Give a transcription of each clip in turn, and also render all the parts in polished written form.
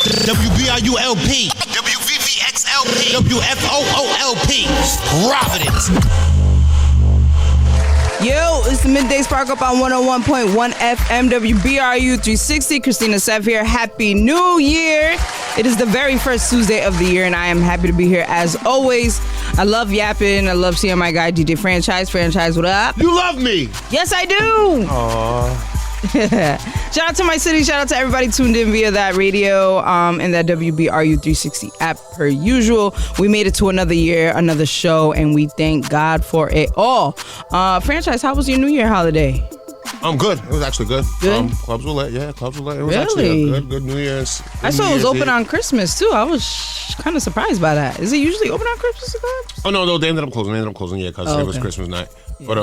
WBRU-LP, WVVX-LP, WFOO-LP, Providence. Yo, it's the Midday Spark Up on 101.1 FM WBRU360. Cristina Sev here. Happy New Year. It is the very first Tuesday of the year, and I am happy to be here as always. I love yapping. I love seeing my guy, DJ Franchise. Franchise, what up? You love me. Yes, I do. Aww. Shout out to my city. Shout out to everybody tuned in via that radio and that WBRU360 app per usual. We made it to another year, another show, and we thank God for it all. Franchise, how was your New Year holiday? Good. It was actually good. Good? Clubs were lit. Yeah, clubs were lit. It was really? actually a good New Year's. I saw it was open on Christmas, too. I was kind of surprised by that. Is it usually open on Christmas? Oh, no, they ended up closing, yeah, because it was Christmas night. Yeah. But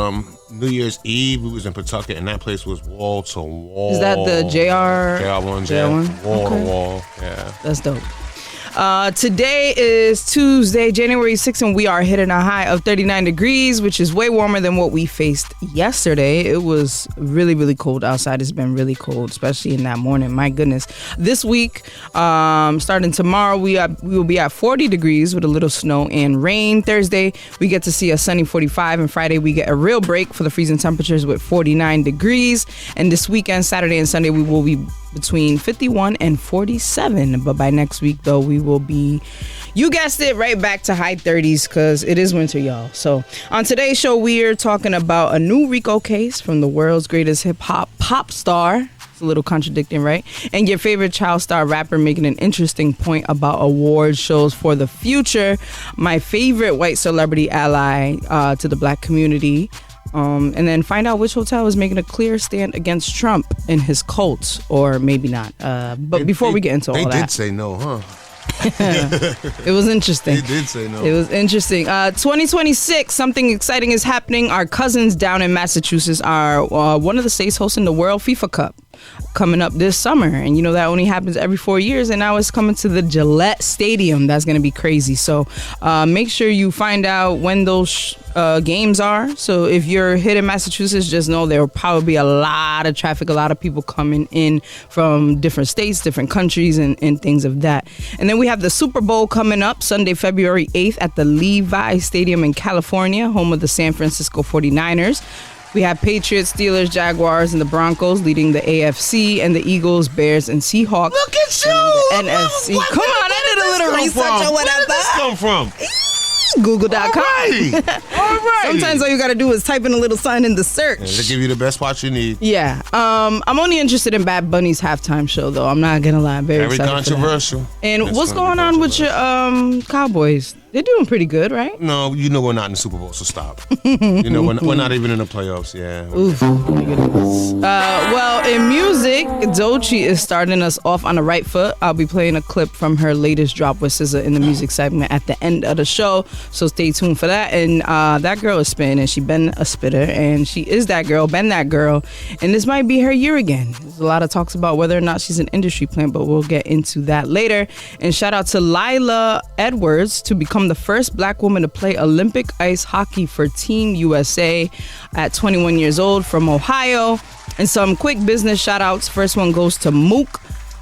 New Year's Eve, we was in Pawtucket, and that place was wall to wall. Is that the JR1? JR1? Wall to wall, yeah. That's dope. Today is Tuesday, January 6th, and we are hitting a high of 39 degrees, which is way warmer than what we faced yesterday. It was really, really cold outside. It's been really cold, especially in that morning. My goodness. This week, starting tomorrow, we will be at 40 degrees with a little snow and rain. Thursday, we get to see a sunny 45, and Friday, we get a real break for the freezing temperatures with 49 degrees. And this weekend, Saturday and Sunday, we will be between 51 and 47. But by next week, though, we will be, you guessed it, right back to high 30s because it is winter, y'all. So on today's show, we're talking about a new RICO case from the world's greatest hip-hop pop star. It's a little contradicting, right? And your favorite child star rapper making an interesting point about award shows for the future. My favorite white celebrity ally to the black community. And then find out which hotel is making a clear stand against Trump and his cult, or maybe not. But before we get into all that. They did say no, huh? It was interesting. They did say no. It was interesting. 2026, something exciting is happening. Our cousins down in Massachusetts are one of the states hosting the World FIFA Cup coming up this summer. And you know that only happens every 4 years, and now it's coming to the Gillette Stadium. That's going to be crazy. So make sure you find out when those games are. So if you're hitting Massachusetts, just know there will probably be a lot of traffic, a lot of people coming in from different states, different countries, and things of that. And then we have the Super Bowl coming up Sunday, February 8th at the Levi Stadium in California, home of the San Francisco 49ers. We have Patriots, Steelers, Jaguars, and the Broncos leading the AFC, and the Eagles, Bears, and Seahawks. Look at you! NFC. Come on, I did a little research or whatever. Where did this come from? Google.com. All right. Sometimes all you got to do is type in a little sign in the search. Yeah, they give you the best watch you need. Yeah. I'm only interested in Bad Bunny's halftime show, though. I'm not going to lie. I'm very controversial. And what's going on with your Cowboys? They're doing pretty good, right? No, you know we're not in the Super Bowl, so stop. You know we're not even in the playoffs. Yeah. Oof. Oh my goodness. Well, in music, Doechii is starting us off on the right foot. I'll be playing a clip from her latest drop with SZA in the music segment at the end of the show, so stay tuned for that. And that girl is spitting, and she been a spitter, and she is that girl, been that girl, and this might be her year again. There's a lot of talks about whether or not she's an industry plant, but we'll get into that later. And shout out to Lila Edwards to become the first black woman to play Olympic ice hockey for Team USA at 21 years old from Ohio. And some quick business shout outs. First one goes to Mook,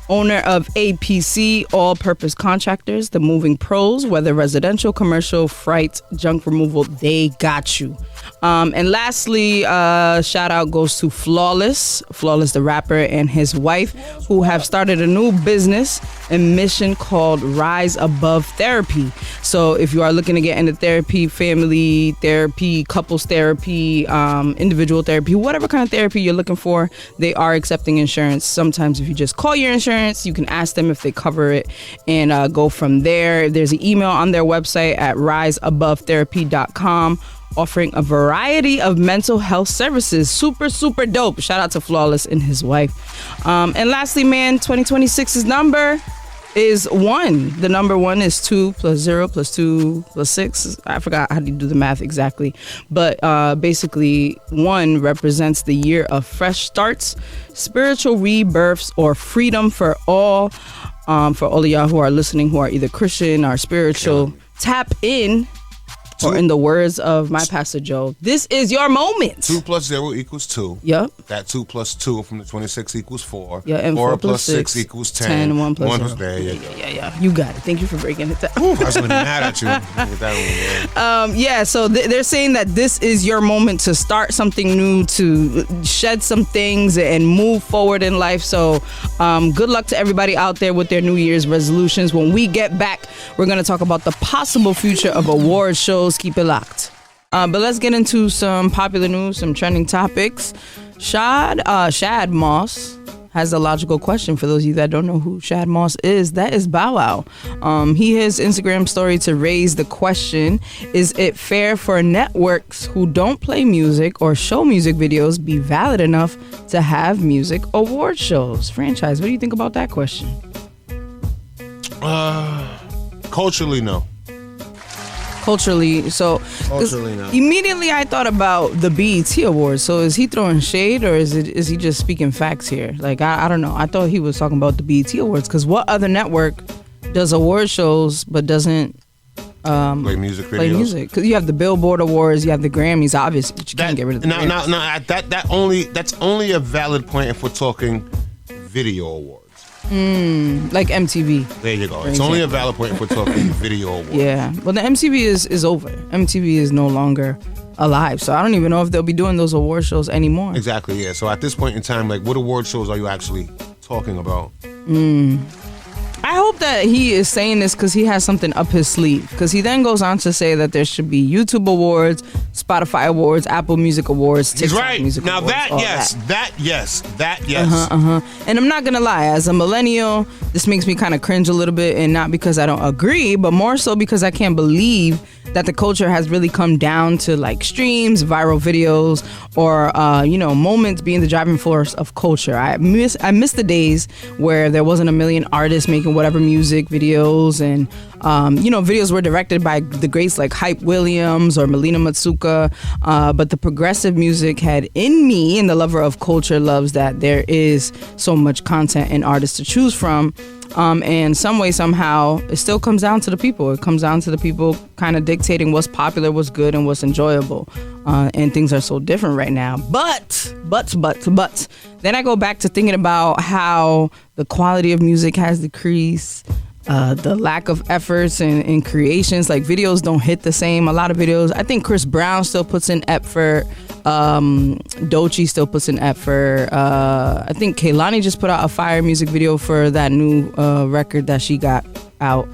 owner of APC, all-purpose contractors, the moving pros, whether residential, commercial, freight, junk removal, they got you. And lastly, shout out goes to Flawless the rapper, and his wife, who have started a new business and mission called Rise Above Therapy. So if you are looking to get into therapy, family therapy, couples therapy, individual therapy, whatever kind of therapy you're looking for, they are accepting insurance. Sometimes if you just call your insurance, you can ask them if they cover it and go from there. There's an email on their website at riseabovetherapy.com, offering a variety of mental health services. Super, super dope. Shout out to Flawless and his wife. And lastly, man, 2026's number is 1. The number 1 is 2 plus 0 plus 2 plus 6. I forgot how to do the math exactly. But basically, 1 represents the year of fresh starts, spiritual rebirths, or freedom for all. For all of y'all who are listening, who are either Christian or spiritual, tap in Or in the words of my pastor Joe, this is your moment. 2 + 0 = 2. Yep. That 2 + 2 from the 26 = 4. Yeah, and 4 + 6 = 10. 1 + 0. There you go. Yeah. You got it. Thank you for breaking it down. Ooh, I was really mad at you with that one, man. So they're saying that this is your moment to start something new, to shed some things and move forward in life. So good luck to everybody out there with their New Year's resolutions. When we get back, we're going to talk about the possible future of award shows. Keep it locked. But let's get into some popular news, some trending topics. Shad Moss has a logical question for those of you that don't know who Shad Moss is. That is Bow Wow. He has Instagram story to raise the question, is it fair for networks who don't play music or show music videos be valid enough to have music award shows? Franchise, what do you think about that question? Culturally, no. Culturally, no. Immediately I thought about the BET Awards. So is he throwing shade, or is he just speaking facts here? Like, I don't know. I thought he was talking about the BET Awards, because what other network does award shows but doesn't play music videos? Play music, because you have the Billboard Awards, you have the Grammys, obviously, but you can't get rid of the Grammys. No, that's only a valid point if we're talking video awards. Like MTV. There you go. It's only a valid point if we're talking video awards. Yeah. Well, the MTV is over. MTV is no longer alive. So I don't even know if they'll be doing those award shows anymore. Exactly, yeah. So at this point in time, like, what award shows are you actually talking about? I hope that he is saying this because he has something up his sleeve. Because he then goes on to say that there should be YouTube Awards, Spotify Awards, Apple Music Awards, TikTok He's right. Music now Awards. That yes. And I'm not going to lie, as a millennial, this makes me kind of cringe a little bit, and not because I don't agree, but more so because I can't believe that the culture has really come down to like streams, viral videos, or moments being the driving force of culture. I miss the days where there wasn't a million artists making whatever music videos, and videos were directed by the greats like Hype Williams or Melina Matsuka, but the progressive music had in me, and the lover of culture loves that there is so much content and artists to choose from. And some way, somehow, it still comes down to the people. It comes down to the people kind of dictating what's popular, what's good, and what's enjoyable. And things are so different right now. But, then I go back to thinking about how the quality of music has decreased. The lack of efforts and creations, like videos don't hit the same. A lot of videos, I think Chris Brown still puts in effort. Doechii still puts in effort. I think Kehlani just put out a fire music video for that new record that she got out.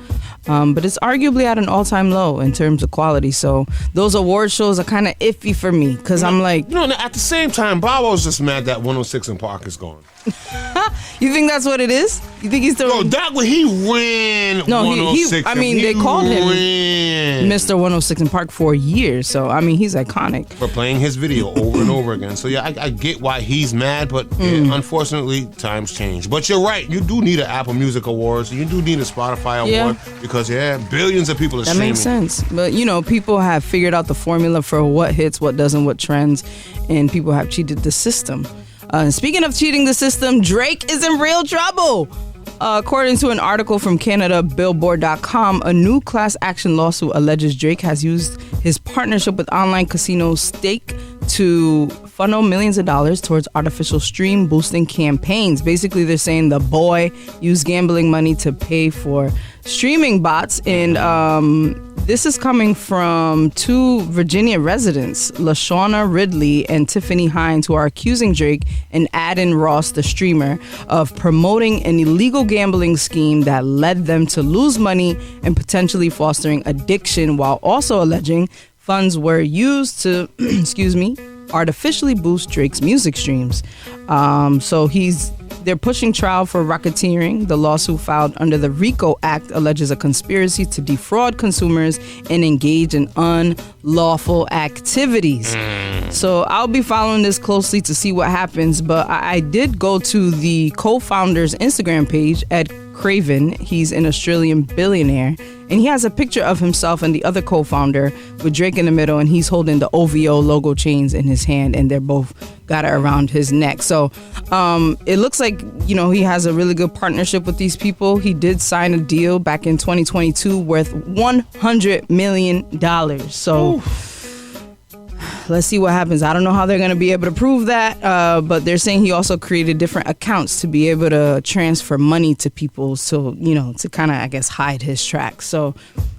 But it's arguably at an all-time low in terms of quality. So those award shows are kind of iffy for me, because I'm like... at the same time, Bow Wow's just mad that 106 in Park is gone. You think that's what it is? You think he's still... No, that way he ran 106. They called him Mr. 106 in Park for years. So, he's iconic. For playing his video over and over again. So, yeah, I get why he's mad, but unfortunately, times change. But you're right. You do need an Apple Music Awards. You do need a Spotify Award. Because, billions of people are streaming. That makes sense. But, people have figured out the formula for what hits, what doesn't, what trends. And people have cheated the system. Speaking of cheating the system, Drake is in real trouble. According to an article from Canada, Billboard.com, a new class action lawsuit alleges Drake has used his partnership with online casino Stake to funnel millions of dollars towards artificial stream boosting campaigns. Basically, they're saying the boy used gambling money to pay for streaming bots, and this is coming from two Virginia residents, LaShawna Ridley and Tiffany Hines, who are accusing Drake and Adin Ross, the streamer, of promoting an illegal gambling scheme that led them to lose money and potentially fostering addiction, while also alleging funds were used to, artificially boost Drake's music streams. They're pushing trial for racketeering. The lawsuit filed under the RICO Act alleges a conspiracy to defraud consumers and engage in unlawful activities. So I'll be following this closely to see what happens, but I did go to the co-founder's Instagram page, Ed Craven. He's an Australian billionaire. And he has a picture of himself and the other co-founder with Drake in the middle, and he's holding the OVO logo chains in his hand, and they're both got it around his neck. So it looks like, he has a really good partnership with these people. He did sign a deal back in 2022 worth $100 million. So let's see what happens. I don't know how they're going to be able to prove that, but they're saying he also created different accounts to be able to transfer money to people, so, to kind of, I guess, hide his tracks. So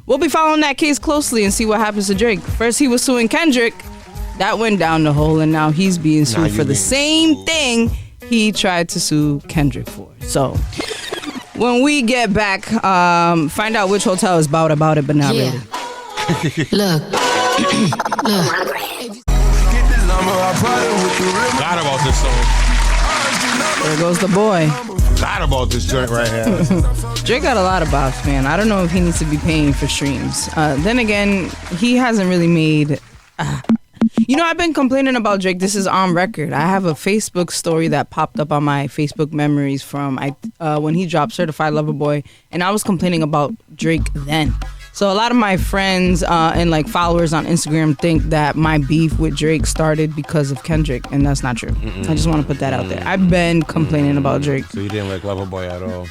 we'll be following that case closely and see what happens to Drake. First, he was suing Kendrick. That went down the hole, and now he's being sued for the same thing he tried to sue Kendrick for. So when we get back, find out which hotel is about it, but not really. Look. Forgot about this song. There goes the boy. Forgot about this joint right here. Drake got a lot of bops, man. I don't know if he needs to be paying for streams. Then again, he hasn't really made... I've been complaining about Drake. This is on record. I have a Facebook story that popped up on my Facebook memories from when he dropped Certified Lover Boy, and I was complaining about Drake then. So a lot of my friends and followers on Instagram think that my beef with Drake started because of Kendrick, and that's not true. I just want to put that out there. I've been complaining about Drake. So you didn't like Loverboy at all?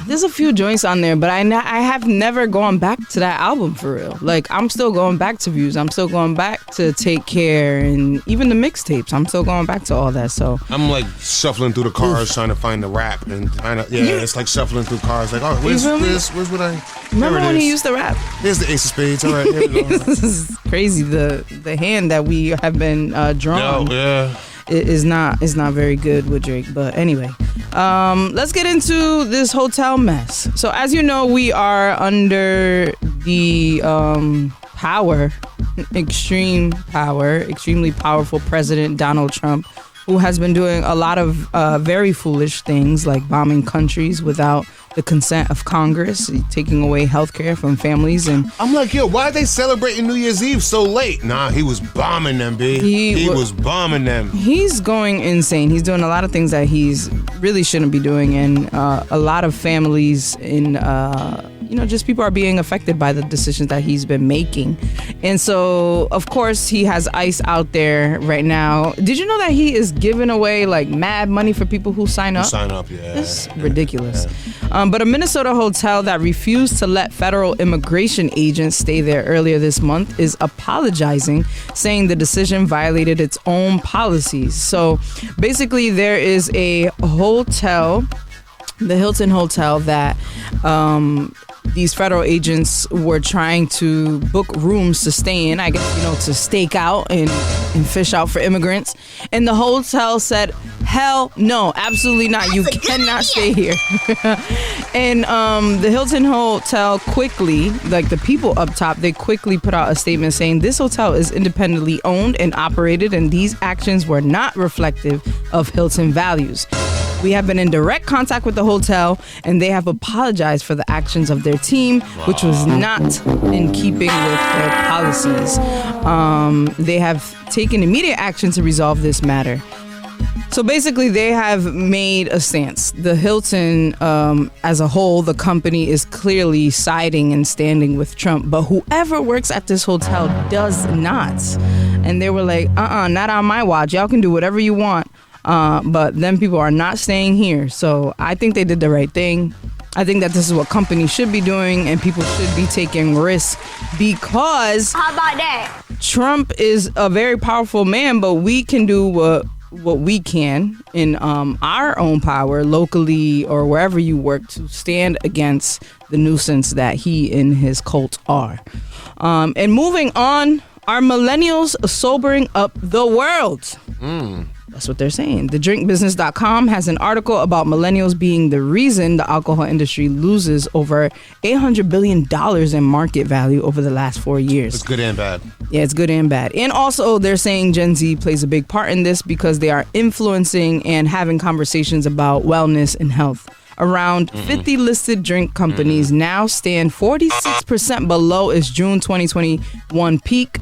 There's a few joints on there, but I have never gone back to that album for real. I'm still going back to Views. I'm still going back to Take Care, and even the mixtapes. I'm still going back to all that. So I'm shuffling through the cars trying to find the rap, and it's like shuffling through cars. Where's what I? Remember when he used to rap? Here's the Ace of Spades. All right, here we go. This is crazy. The hand that we have been drawn is not very good with Drake. But anyway, let's get into this hotel mess. So as you know, we are under the extremely powerful President Donald Trump, who has been doing a lot of very foolish things, like bombing countries without the consent of Congress, taking away health care from families. And I'm like, why are they celebrating New Year's Eve so late? Nah, he was bombing them, B. He was bombing them. He's going insane. He's doing a lot of things that he's really shouldn't be doing, and a lot of families in just people are being affected by the decisions that he's been making. And so, of course, he has ICE out there right now. Did you know that he is giving away mad money for people who sign up? It's ridiculous. Yeah. But a Minnesota hotel that refused to let federal immigration agents stay there earlier this month is apologizing, saying the decision violated its own policies. So basically, there is a hotel, the Hilton Hotel, that these federal agents were trying to book rooms to stay in, I guess, to stake out and fish out for immigrants. And the hotel said, hell no, absolutely not. You cannot stay here. And the Hilton Hotel quickly, the people up top, they quickly put out a statement saying this hotel is independently owned and operated, and these actions were not reflective of Hilton values. We have been in direct contact with the hotel, and they have apologized for the actions of their team, which was not in keeping with their policies. They have taken immediate action to resolve this matter. So basically, they have made a stance. The Hilton, as a whole, the company is clearly siding and standing with Trump, but whoever works at this hotel does not. And they were like, not on my watch. Y'all can do whatever you want. But then people are not staying here. So I think they did the right thing. I think that this is what companies should be doing, and people should be taking risks, because how about that? Trump is a very powerful man, but we can do what we can in our own power, locally or wherever you work, to stand against the nuisance that he and his cult are. And moving on, are millennials sobering up the world? That's what they're saying. TheDrinkBusiness.com has an article about millennials being the reason the alcohol industry loses over $800 billion in market value over the last 4 years. It's good and bad. Yeah, it's good and bad. And also, they're saying Gen Z plays a big part in this because they are influencing and having conversations about wellness and health. Around 50 listed drink companies now stand 46% below its June 2021 peak.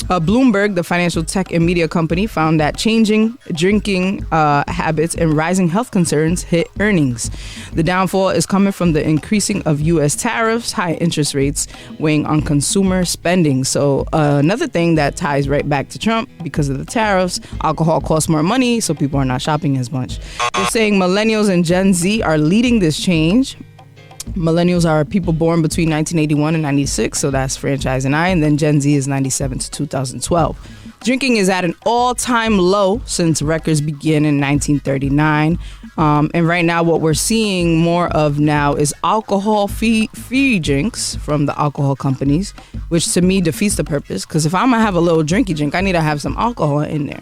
Bloomberg, the financial tech and media company, found that changing drinking habits and rising health concerns hit earnings. The downfall is coming from the increasing of U.S. tariffs, high interest rates weighing on consumer spending. So another thing that ties right back to Trump, because of the tariffs, alcohol costs more money, so people are not shopping as much. They're saying millennials and Gen Z are leading this change. Millennials are people born between 1981 and 96, so that's franchise and I, and then Gen Z is 97 to 2012. Drinking is at an all-time low since records began in 1939. And right now what we're seeing more of now is alcohol-free drinks from the alcohol companies, which to me defeats the purpose, because if I'm going to have a little drinky drink, I need to have some alcohol in there.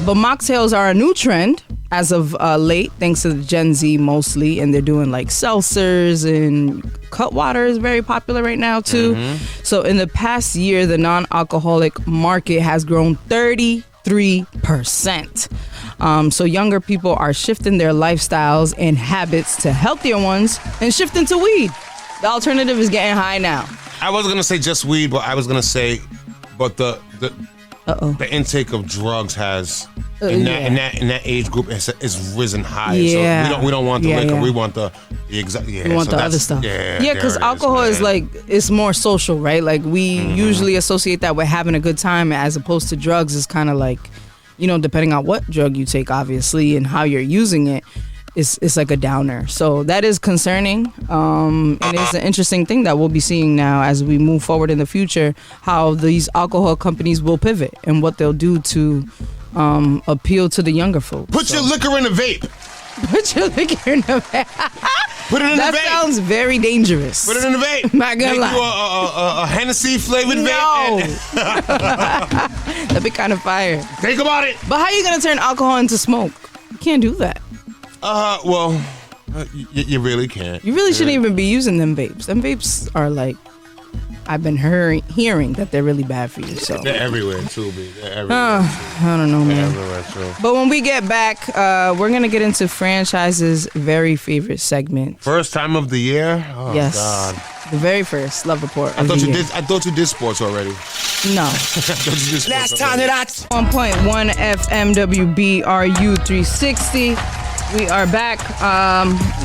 But mocktails are a new trend as of late, thanks to the Gen Z mostly, and they're doing like seltzers, and Cutwater is very popular right now too. So in the past year, the non-alcoholic market has grown 33%. So younger people are shifting their lifestyles and habits to healthier ones and shifting to weed. The alternative is getting high now. I wasn't going to say just weed, but I was going to say, but the intake of drugs has in that age group is risen high. Yeah. So we don't want the liquor. We want the exact. Yeah, we want the other stuff. Yeah, because alcohol is like, it's more social, right? Like we usually associate that with having a good time, as opposed to drugs is kind of like, you know, depending on what drug you take, obviously, and how you're using it. It's like a downer. So that is concerning. And it's an interesting thing that we'll be seeing now as we move forward in the future, how these alcohol companies will pivot and what they'll do to appeal to the younger folks. Put your liquor in a vape. Put your liquor in a vape. Put it in that the vape. That sounds very dangerous. Put it in the vape. Not gonna lie. You a Hennessy flavored vape. No. That'd be kind of fire. Think about it. But how are you going to turn alcohol into smoke? You can't do that. You really can't. You really shouldn't even be using them vapes. Them vapes are like, I've been hearing that they're really bad for you. So they're everywhere too, B. They're everywhere. I don't know, man. They're everywhere too. But when we get back, we're gonna get into Franchise's very favorite segment. First time of the year. Oh, yes. God. The very first Love Report. I thought you did sports already. No. Last time that I 1.1 FM WBRU360. We are back.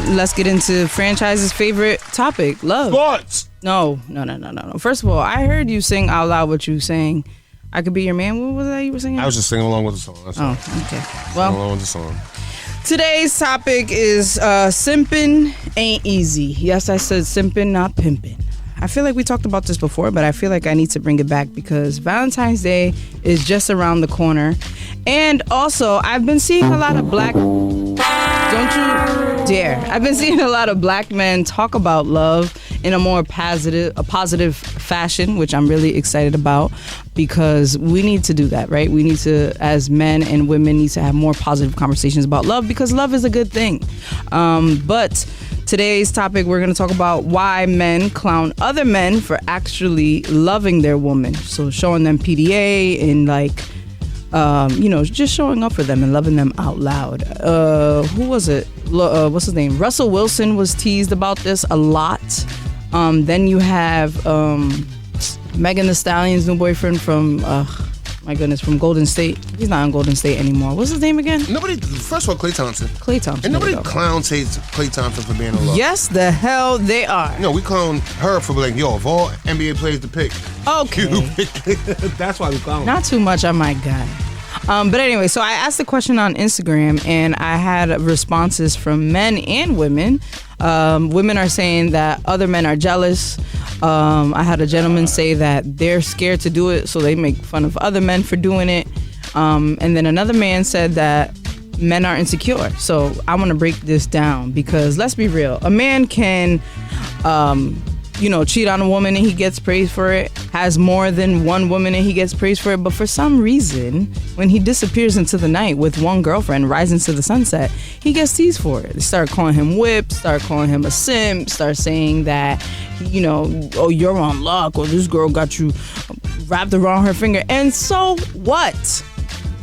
Let's get into Franchise's favorite topic, love. Sports. No. First of all, I heard you sing out loud what you sang. I Could Be Your Man. What was that you were singing? I was just singing along with the song. That's all. Okay. Well, along with the song. Today's topic is simping ain't easy. Yes, I said simping, not pimping. I feel like we talked about this before, but I feel like I need to bring it back because Valentine's Day is just around the corner. And also, I've been seeing a lot of black... Don't you dare. I've been seeing a lot of black men talk about love in a more positive fashion, which I'm really excited about, because we need to do that, right? We need to, as men and women, need to have more positive conversations about love, because love is a good thing. But today's topic, we're going to talk about why men clown other men for actually loving their woman. So showing them PDA and like, just showing up for them and loving them out loud. Who was it? What's his name? Russell Wilson was teased about this a lot. Then you have Megan Thee Stallion's new boyfriend from from Golden State. He's not on Golden State anymore. What's his name again? First of all, Klay Thompson. And nobody hates Klay Thompson for being in love. Yes, the hell they are. No, we clown her for like, of all NBA players to pick. Okay. That's why we clown. Not too much on my guy. But anyway, so I asked the question on Instagram, and I had responses from men and women. Women are saying that other men are jealous. I had a gentleman say that they're scared to do it, so they make fun of other men for doing it. And then another man said that men are insecure. So I want to break this down, because let's be real. A man can... cheat on a woman and he gets praised for it, has more than one woman and he gets praised for it. But for some reason, when he disappears into the night with one girlfriend, rising to the sunset, he gets teased for it. They start calling him whip, start calling him a simp, start saying that, you're on luck, or this girl got you wrapped around her finger. And so what?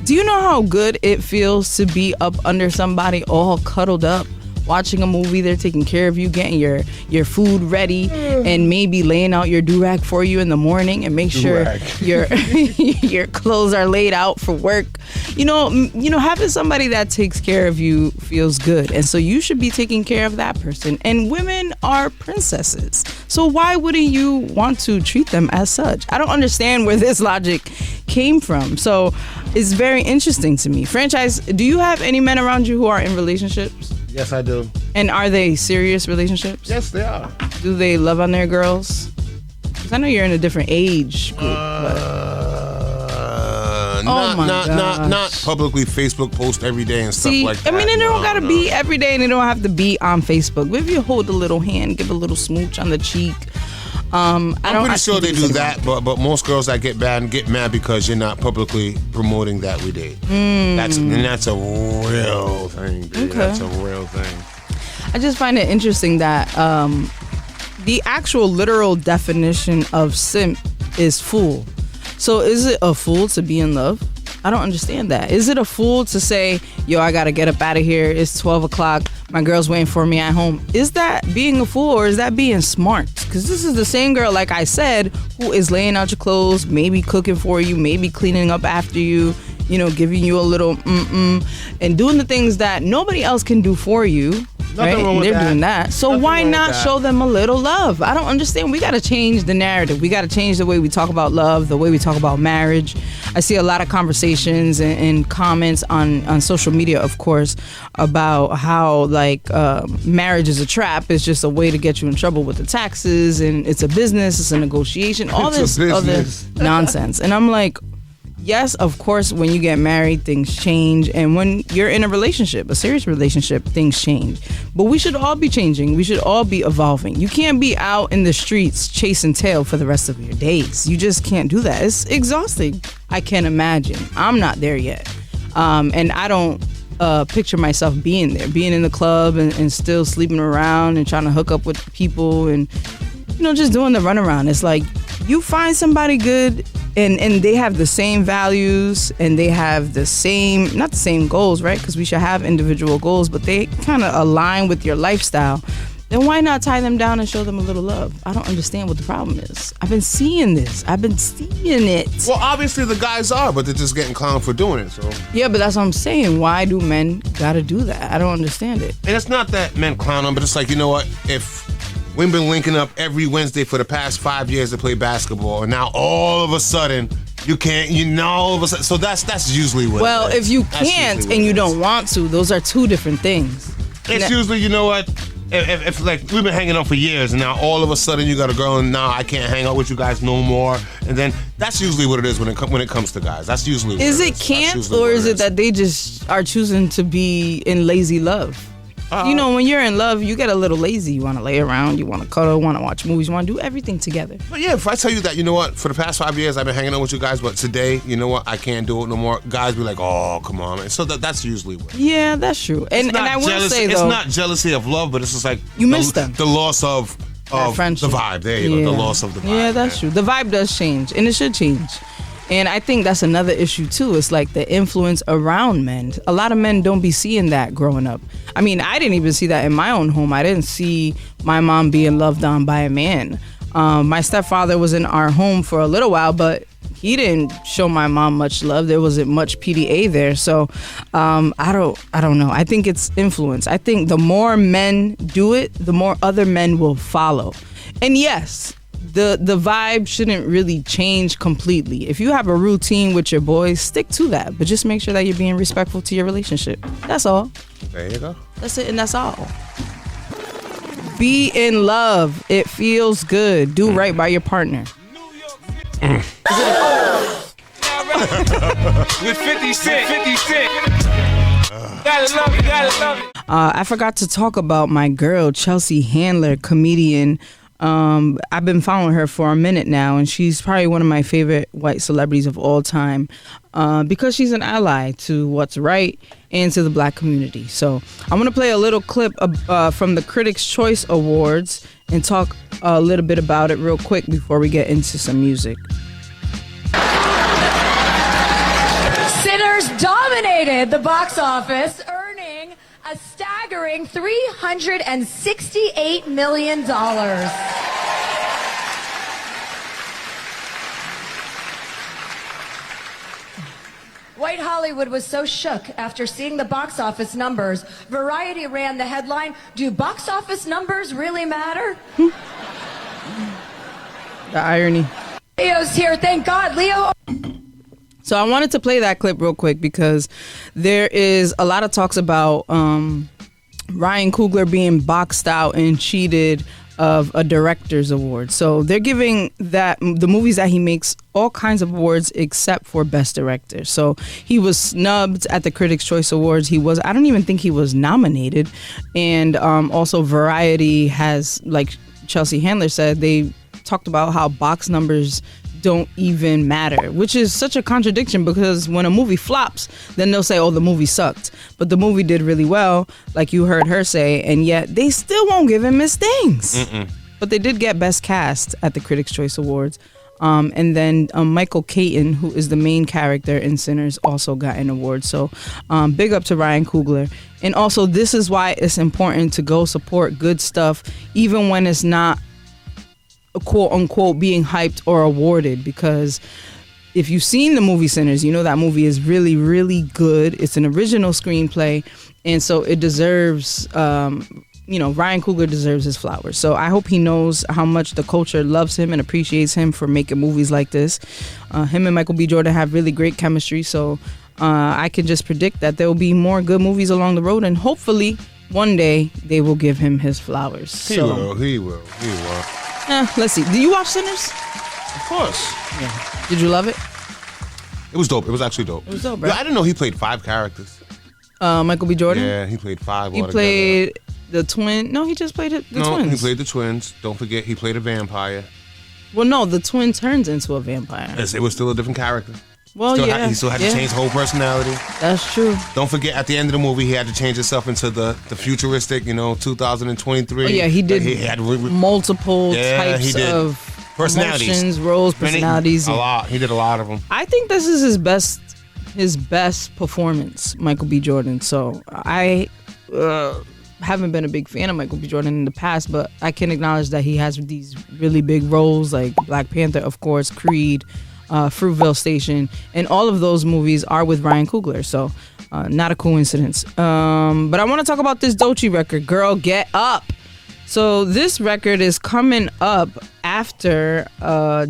Do you know how good it feels to be up under somebody all cuddled up watching a movie. They're taking care of you, getting your food ready, and maybe laying out your do-rag for you in the morning and make sure your clothes are laid out for work. You know, having somebody that takes care of you feels good. And so you should be taking care of that person. And women are princesses. So why wouldn't you want to treat them as such? I don't understand where this logic came from. So it's very interesting to me. Franchise, do you have any men around you who are in relationships? Yes, I do. And are they serious relationships? Yes, they are. Do they love on their girls? Because I know you're in a different age group. Not publicly Facebook post every day and stuff like that. I mean, they don't gotta be every day, and they don't have to be on Facebook. But if you hold a little hand, give a little smooch on the cheek. I'm pretty sure they do that, but most girls that get mad because you're not publicly promoting that we date. That's a real thing, dude. Okay. That's a real thing. I just find it interesting that the actual literal definition of simp is fool. So is it a fool to be in love? I don't understand that. Is it a fool to say, yo, I gotta get up out of here, it's 12 o'clock, my girl's waiting for me at home? Is that being a fool, or is that being smart? Because this is the same girl, like I said, who is laying out your clothes, maybe cooking for you, maybe cleaning up after you, giving you a little and doing the things that nobody else can do for you. Right? And they're doing that. So why not show them a little love? I don't understand. We got to change the narrative. We got to change the way we talk about love, the way we talk about marriage. I see a lot of conversations and comments on social media, of course, about how marriage is a trap. It's just a way to get you in trouble with the taxes, and it's a business, it's a negotiation, all this other nonsense. And I'm like, yes, of course, when you get married, things change. And when you're in a relationship, a serious relationship, things change. But we should all be changing. We should all be evolving. You can't be out in the streets chasing tail for the rest of your days. You just can't do that. It's exhausting. I can't imagine. I'm not there yet. And I don't picture myself being there, being in the club and still sleeping around and trying to hook up with people and, just doing the runaround. It's like you find somebody good and they have the same values and they have the same, not the same goals, right? Because we should have individual goals, but they kind of align with your lifestyle. Then why not tie them down and show them a little love? I don't understand what the problem is. I've been seeing this. I've been seeing it. Well, obviously the guys are, but they're just getting clowned for doing it. So yeah, but that's what I'm saying. Why do men gotta do that? I don't understand it. And it's not that men clown them, but it's like, you know what? If we've been linking up every Wednesday for the past 5 years to play basketball, and now all of a sudden you can't, all of a sudden. So that's usually what. Well, if you can't and you don't want to, those are two different things. It's usually, you know what? If like we've been hanging out for years and now all of a sudden you got a girl and now I can't hang out with you guys no more, and then that's usually what it is when it comes to guys. That's usually what is it can't, or is it that they just are choosing to be in lazy love? When you're in love, you get a little lazy. You want to lay around, you want to cuddle, want to watch movies, you want to do everything together. But yeah, if I tell you that, you know what, for the past 5 years I've been hanging out with you guys, but today, you know what, I can't do it no more. Guys be like, oh, come on, man. So that's usually what. Yeah, that's true. And I will say, though, it's not jealousy of love, but it's just like you miss them. The loss of the vibe. There you go, the loss of the vibe. Yeah, that's true. The vibe does change, and it should change. And I think that's another issue too. It's like the influence around men. A lot of men don't be seeing that growing up. I mean, I didn't even see that in my own home. I didn't see my mom being loved on by a man. My stepfather was in our home for a little while, but he didn't show my mom much love. There wasn't much PDA there. So I don't know. I think it's influence. I think the more men do it, the more other men will follow. And yes, the vibe shouldn't really change completely. If you have a routine with your boys, stick to that. But just make sure that you're being respectful to your relationship. That's all. There you go. That's it, and that's all. Be in love. It feels good. Do right by your partner. With 50 Cent. Gotta love it. I forgot to talk about my girl, Chelsea Handler, comedian. I've been following her for a minute now, and she's probably one of my favorite white celebrities of all time because she's an ally to what's right and to the black community. So I'm going to play a little clip from the Critics' Choice Awards and talk a little bit about it real quick before we get into some music. Sinners dominated the box office, earning a staggering staggering $368 million. White Hollywood was so shook after seeing the box office numbers. Variety ran the headline, "Do box office numbers really matter?" The irony. Leo's here, thank God. Leo. So I wanted to play that clip real quick because there is a lot of talks about Ryan Coogler being boxed out and cheated of a director's award. So they're giving the movies that he makes all kinds of awards except for Best Director. So he was snubbed at the Critics' Choice Awards. I don't even think he was nominated. And also Variety has, like Chelsea Handler said, they talked about how box numbers don't even matter, which is such a contradiction because when a movie flops, then they'll say, oh, the movie sucked. But the movie did really well, like you heard her say, and yet they still won't give him his things. But they did get Best Cast at the Critics' Choice Awards. And then Michael Keaton, who is the main character in Sinners, also got an award. So big up to Ryan Coogler. And also, this is why it's important to go support good stuff, even when it's not quote unquote being hyped or awarded, because if you've seen the movie Sinners, you know that movie is really, really good. It's an original screenplay, and so it deserves Ryan Coogler deserves his flowers. So I hope he knows how much the culture loves him and appreciates him for making movies like this. Him and Michael B. Jordan have really great chemistry, so I can just predict that there will be more good movies along the road, and hopefully one day they will give him his flowers. He will. Let's see. Do you watch Sinners? Of course. Yeah. Did you love it? It was dope. It was actually dope. It was dope, right? I didn't know he played 5 characters. Michael B. Jordan? Yeah, he played 5. He played the twin. No, he just played the twins. No, he played the twins. Don't forget, he played a vampire. Well, no, the twin turns into a vampire. It was still a different character. Well, he still had to change his whole personality. That's true. Don't forget, at the end of the movie, he had to change himself into the futuristic, 2023. Oh, yeah, he did he had multiple types of personalities, emotions, roles, personalities. A lot. He did a lot of them. I think this is his best performance, Michael B. Jordan. So I haven't been a big fan of Michael B. Jordan in the past, but I can acknowledge that he has these really big roles like Black Panther, of course, Creed, Fruitvale Station, and all of those movies are with Ryan Coogler, so not a coincidence. But I want to talk about this Doechii record, Girl Get Up. So this record is coming up after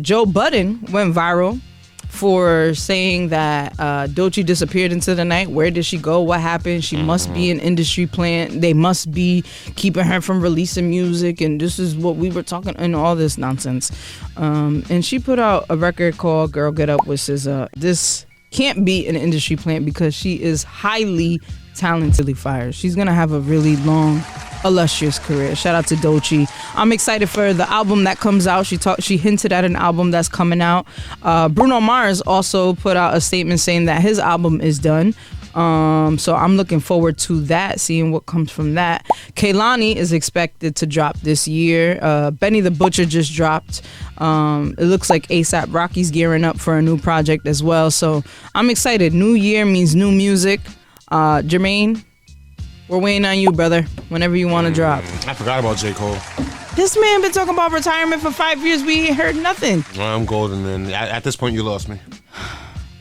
Joe Budden went viral for saying that Doechii disappeared into the night. Where did she go? What happened? She must be an industry plant. They must be keeping her from releasing music, and this is what we were talking, and all this nonsense. And she put out a record called Girl Get Up, which is this can't be an industry plant because she is highly talentedly fired. She's gonna have a really long, illustrious career. Shout out to Doechii. I'm excited for the album that comes out. She hinted at an album that's coming out. Bruno Mars also put out a statement saying that his album is done. So I'm looking forward to that, seeing what comes from that. Kehlani is expected to drop this year. Benny the Butcher just dropped. It looks like A$AP Rocky's gearing up for a new project as well. So I'm excited. New year means new music. Jermaine, we're waiting on you, brother, whenever you want to drop. I forgot about J. Cole. This man been talking about retirement for 5 years. We ain't heard nothing. Well, I'm golden, man. At this point, you lost me.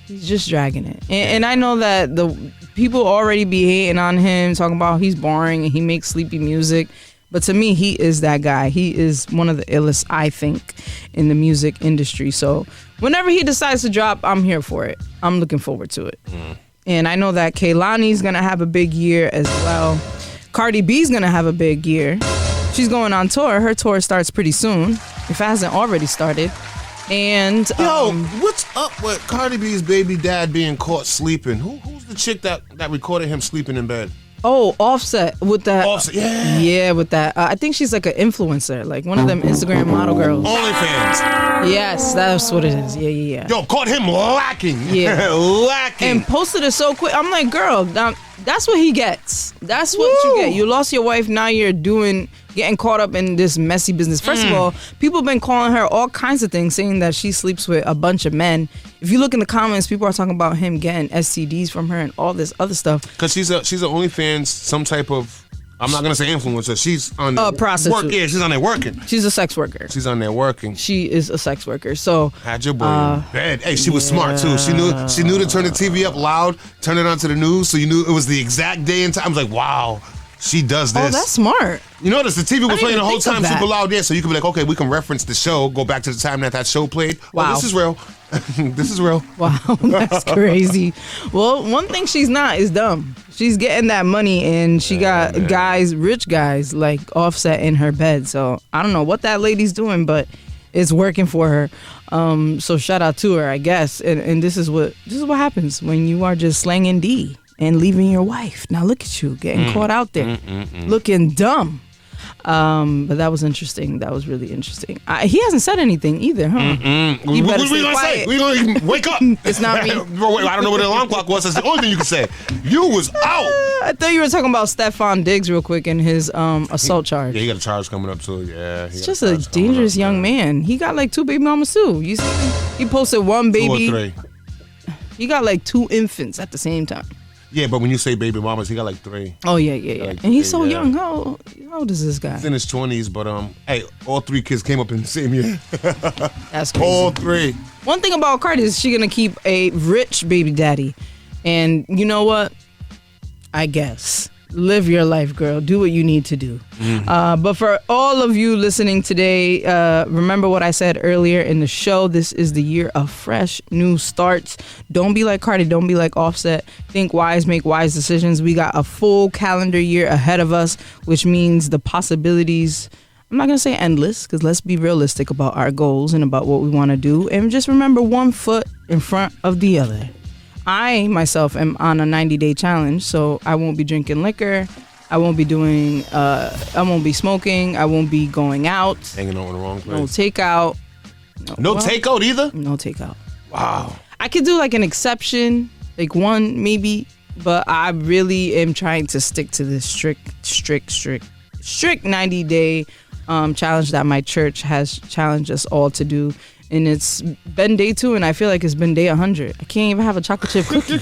He's just dragging it. And I know that the people already be hating on him, talking about he's boring and he makes sleepy music. But to me, he is that guy. He is one of the illest, I think, in the music industry. So whenever he decides to drop, I'm here for it. I'm looking forward to it. And I know that Kehlani's going to have a big year as well. Cardi B's going to have a big year. She's going on tour. Her tour starts pretty soon, if it hasn't already started. And what's up with Cardi B's baby dad being caught sleeping? Who's the chick that recorded him sleeping in bed? Oh, Offset with that. Offset, yeah. Yeah, with that. I think she's like an influencer, like one of them Instagram model girls. OnlyFans. Yes, that's what it is. Yeah. Yo, caught him lacking. Yeah. Lacking. And posted it so quick. I'm like, girl, that's what he gets. That's what you get. You lost your wife, now you're getting caught up in this messy business. First of all, people have been calling her all kinds of things, saying that she sleeps with a bunch of men. If you look in the comments, people are talking about him getting STDs from her and all this other stuff. Because she's an OnlyFans, some type of I'm not gonna say influencer. She's on there prostitute. Yeah, she's on there working. She's a sex worker. She's on there working. She is a sex worker. So had your boy in bed. Hey, she was smart too. She knew to turn the TV up loud, turn it on to the news, so you knew it was the exact day and time. I was like, wow, she does this. Oh, that's smart. You notice the TV was playing the whole time that. super loud there, so you could be like, okay, we can reference the show, go back to the time that show played. Wow. Oh, this is real. This is real. Wow, that's crazy. Well, one thing she's not is dumb. She's getting that money, and she got guys, rich guys, like Offset in her bed. So I don't know what that lady's doing, but it's working for her. So shout out to her, I guess. And this is what happens when you are just slanging D and leaving your wife. Now look at you getting caught out there, looking dumb. But that was interesting. That was really interesting. He hasn't said anything either, huh? You better what we gonna quiet. say? We gonna wake up. It's not me. I don't know what the alarm clock was. That's the only thing you can say. You was out. I thought you were talking about Stephon Diggs real quick and his assault charge. Yeah, he got a charge coming up too. Yeah, it's just a dangerous young man. He got like 2 baby mamas too. You see, he posted 1 baby. 2 or 3. He got like 2 infants at the same time. Yeah, but when you say baby mamas, he got like 3. Oh yeah. Like and he's 3, so young. How old is this guy? He's in his 20s, but hey, all 3 kids came up in the same year. That's crazy. All 3. One thing about Cardi is she gonna keep a rich baby daddy, and you know what? I guess. Live your life, girl. Do what you need to do. But for all of you listening today, remember what I said earlier in the show. This is the year of fresh new starts. Don't be like Cardi. Don't be like Offset. Think wise, make wise decisions. We got a full calendar year ahead of us, which means the possibilities, I'm not going to say endless, because let's be realistic about our goals and about what we want to do. And just remember, one foot in front of the other. I, myself, am on a 90-day challenge, so I won't be drinking liquor. I won't be doing, I won't be smoking. I won't be going out. Hanging out in the wrong place. No takeout. No takeout either? No takeout. Wow. I could do like an exception, like one maybe, but I really am trying to stick to this strict 90-day challenge that my church has challenged us all to do. And it's been day 2, and I feel like it's been day 100. I can't even have a chocolate chip cookie.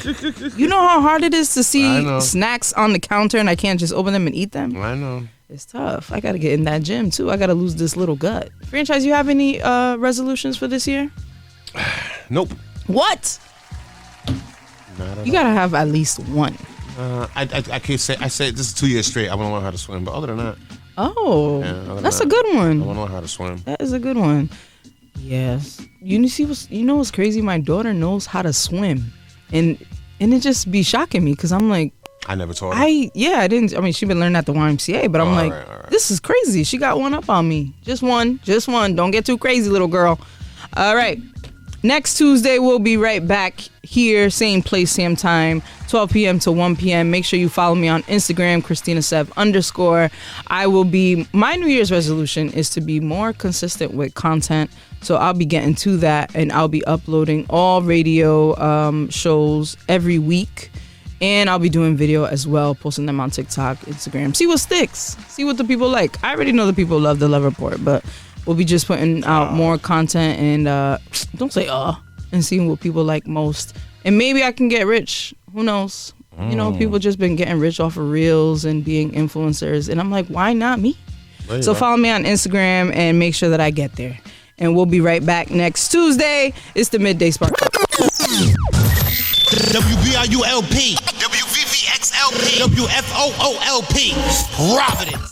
You know how hard it is to see snacks on the counter, and I can't just open them and eat them? I know. It's tough. I got to get in that gym, too. I got to lose this little gut. Franchise, you have any resolutions for this year? Nope. What? You got to have at least one. I can't say. I say this is 2 years straight. I want to learn how to swim, but other than that. Oh, that's a good one. I want to learn how to swim. That is a good one. Yes. You know what's crazy? My daughter knows how to swim, and it just be shocking me because I'm like, I never taught her. I didn't. I mean, she been learning at the YMCA, but I'm like, all right. This is crazy. She got one up on me. Just one. Don't get too crazy, little girl. All right. Next Tuesday, we'll be right back here, same place, same time, 12 p.m. to 1 p.m. Make sure you follow me on Instagram, Cristina Sev _. My New Year's resolution is to be more consistent with content. So I'll be getting to that, and I'll be uploading all radio shows every week. And I'll be doing video as well, posting them on TikTok, Instagram. See what sticks. See what the people like. I already know the people love the Love Report, but we'll be just putting out more content and don't say and seeing what people like most. And maybe I can get rich. Who knows? You know, people just been getting rich off of reels and being influencers. And I'm like, why not me? So follow me on Instagram and make sure that I get there. And we'll be right back next Tuesday. It's the Midday Spark. WBRU LP, WVVX LP, WFOO LP, Providence.